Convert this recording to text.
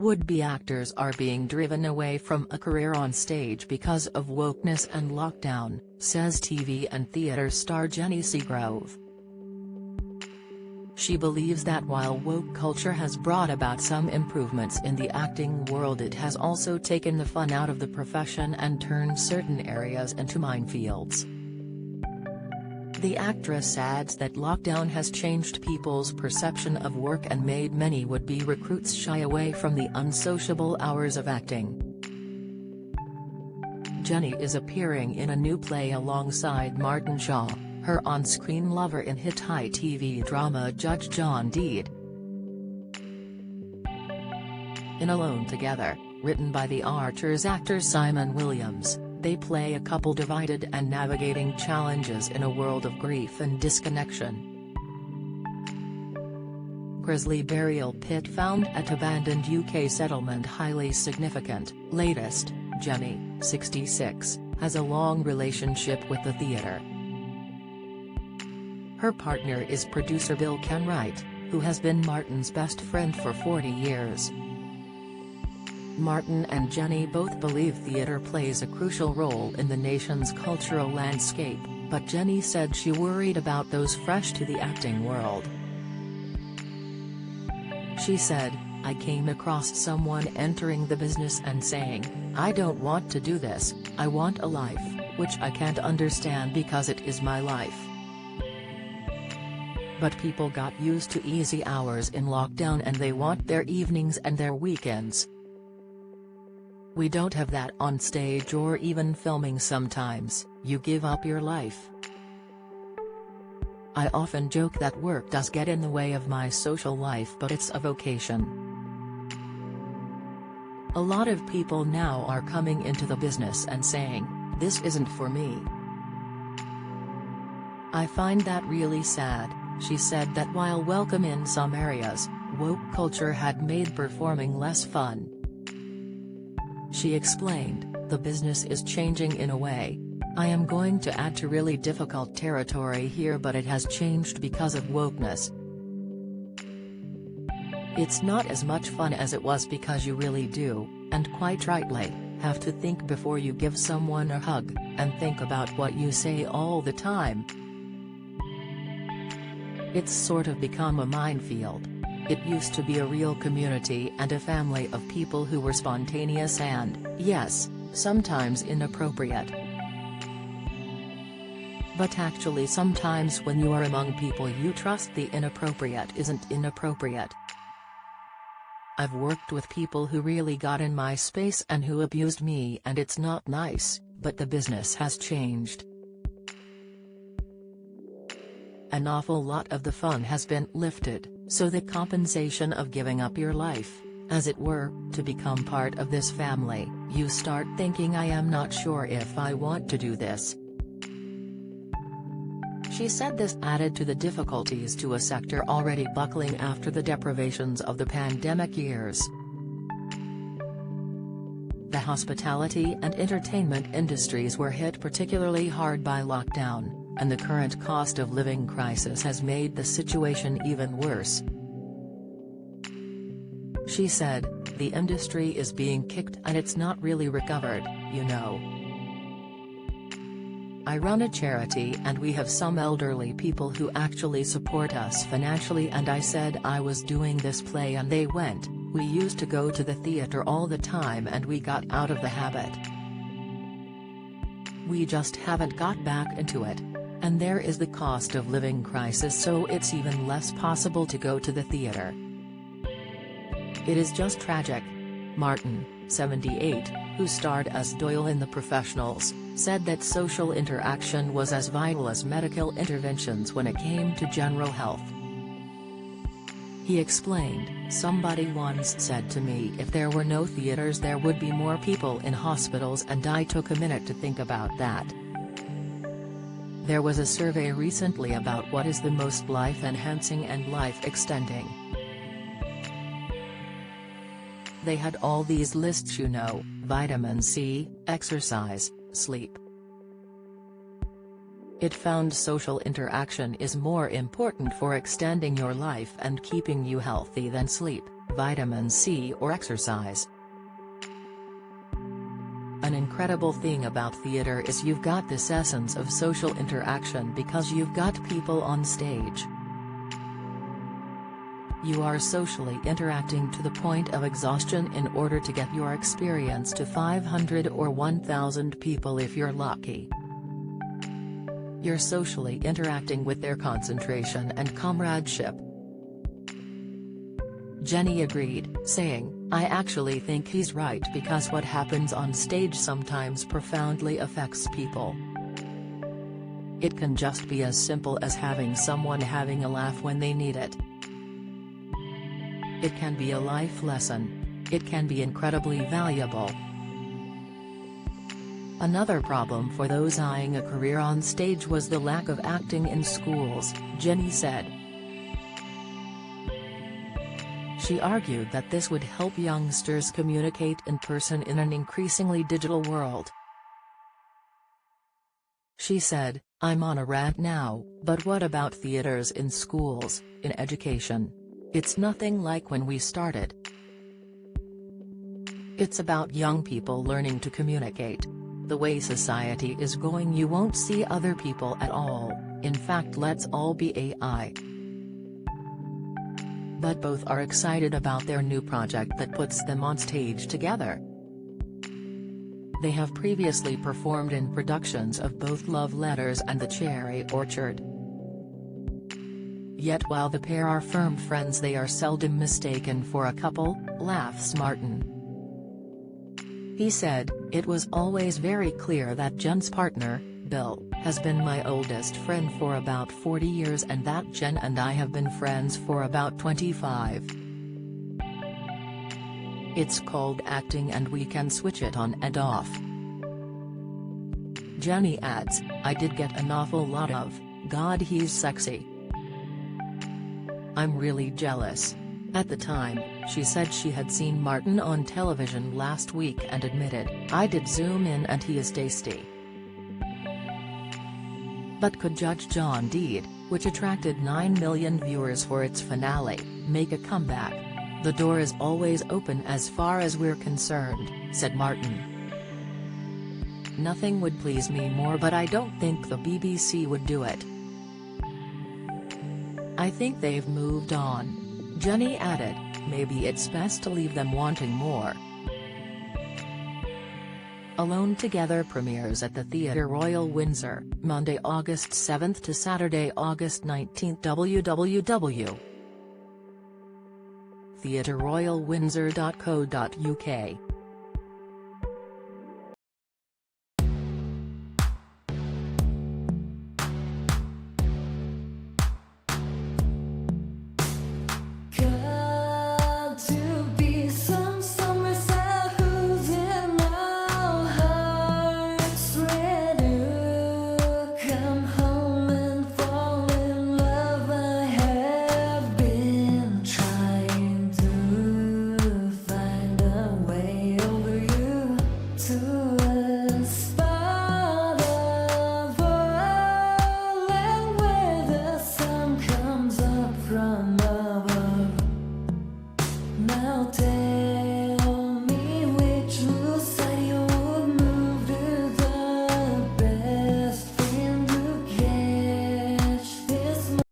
Would-be actors are being driven away from a career on stage because of wokeness and lockdown, says TV and theater star Jenny Seagrove. She believes that while woke culture has brought about some improvements in the acting world, it has also taken the fun out of the profession and turned certain areas into minefields. The actress adds that lockdown has changed people's perception of work and made many would-be recruits shy away from the unsociable hours of acting. Jenny is appearing in a new play alongside Martin Shaw, her on-screen lover in hit high TV drama Judge John Deed. In Alone Together, written by the Archers actor Simon Williams, they play a couple divided and navigating challenges in a world of grief and disconnection. Grisly burial pit found at abandoned UK settlement highly significant. Latest, Jenny, 66, has a long relationship with the theatre. Her partner is producer Bill Kenwright, who has been Martin's best friend for 40 years. Martin and Jenny both believe theatre plays a crucial role in the nation's cultural landscape, but Jenny said she worried about those fresh to the acting world. She said, "I came across someone entering the business and saying, 'I don't want to do this, I want a life,' which I can't understand because it is my life. But people got used to easy hours in lockdown and they want their evenings and their weekends. We don't have that on stage or even filming sometimes, you give up your life. I often joke that work does get in the way of my social life, but it's a vocation. A lot of people now are coming into the business and saying, 'This isn't for me.' I find that really sad." She said that while welcome in some areas, woke culture had made performing less fun. She explained, "The business is changing in a way. I am going to add to really difficult territory here, but it has changed because of wokeness. It's not as much fun as it was because you really do, and quite rightly, have to think before you give someone a hug, and think about what you say all the time. It's sort of become a minefield. It used to be a real community and a family of people who were spontaneous and, yes, sometimes inappropriate. But actually sometimes when you are among people you trust, the inappropriate isn't inappropriate. I've worked with people who really got in my space and who abused me, and it's not nice, but the business has changed. An awful lot of the fun has been lifted, so the compensation of giving up your life, as it were, to become part of this family, you start thinking, I am not sure if I want to do this." She said this added to the difficulties to a sector already buckling after the deprivations of the pandemic years. The hospitality and entertainment industries were hit particularly hard by lockdown, and the current cost of living crisis has made the situation even worse. She said, "The industry is being kicked and it's not really recovered, you know. I run a charity and we have some elderly people who actually support us financially, and I said I was doing this play and they went, we used to go to the theater all the time and we got out of the habit. We just haven't got back into it. And there is the cost of living crisis, so it's even less possible to go to the theater. It is just tragic." Martin, 78, who starred as Doyle in The Professionals, said that social interaction was as vital as medical interventions when it came to general health. He explained, "Somebody once said to me if there were no theaters there would be more people in hospitals, and I took a minute to think about that. There was a survey recently about what is the most life-enhancing and life-extending. They had all these lists, you know, vitamin C, exercise, sleep. It found social interaction is more important for extending your life and keeping you healthy than sleep. vitamin C or exercise. An incredible thing about theater is you've got this essence of social interaction because you've got people on stage. You are socially interacting to the point of exhaustion in order to get your experience to 500 or 1,000 people if you're lucky. You're socially interacting with their concentration and comradeship. Jenny agreed, saying, "I actually think he's right because what happens on stage sometimes profoundly affects people. It can just be as simple as having someone having a laugh when they need it. It can be a life lesson. It can be incredibly valuable." Another problem for those eyeing a career on stage was the lack of acting in schools, Jenny said. She argued that this would help youngsters communicate in person in an increasingly digital world. She said, "I'm on a rant now, but what about theaters in schools, in education? It's nothing like when we started. It's about young people learning to communicate. The way society is going, you won't see other people at all, in fact let's all be AI." But both are excited about their new project that puts them on stage together. They have previously performed in productions of both Love Letters and The Cherry Orchard. Yet while the pair are firm friends, they are seldom mistaken for a couple, laughs Martin. He said, "It was always very clear that Jen's partner, Bill, has been my oldest friend for about 40 years and that Jen and I have been friends for about 25. It's called acting and we can switch it on and off." Jenny adds, "I did get an awful lot of, 'God he's sexy.' I'm really jealous." At the time, she said she had seen Martin on television last week and admitted, "I did zoom in and he is tasty." But could Judge John Deed, which attracted 9 million viewers for its finale, make a comeback? "The door is always open as far as we're concerned," said Martin. "Nothing would please me more, but I don't think the BBC would do it. I think they've moved on." Jenny added, "Maybe it's best to leave them wanting more." Alone Together premieres at the Theatre Royal Windsor, Monday, August 7 to Saturday, August 19. www.theatreroyalwindsor.co.uk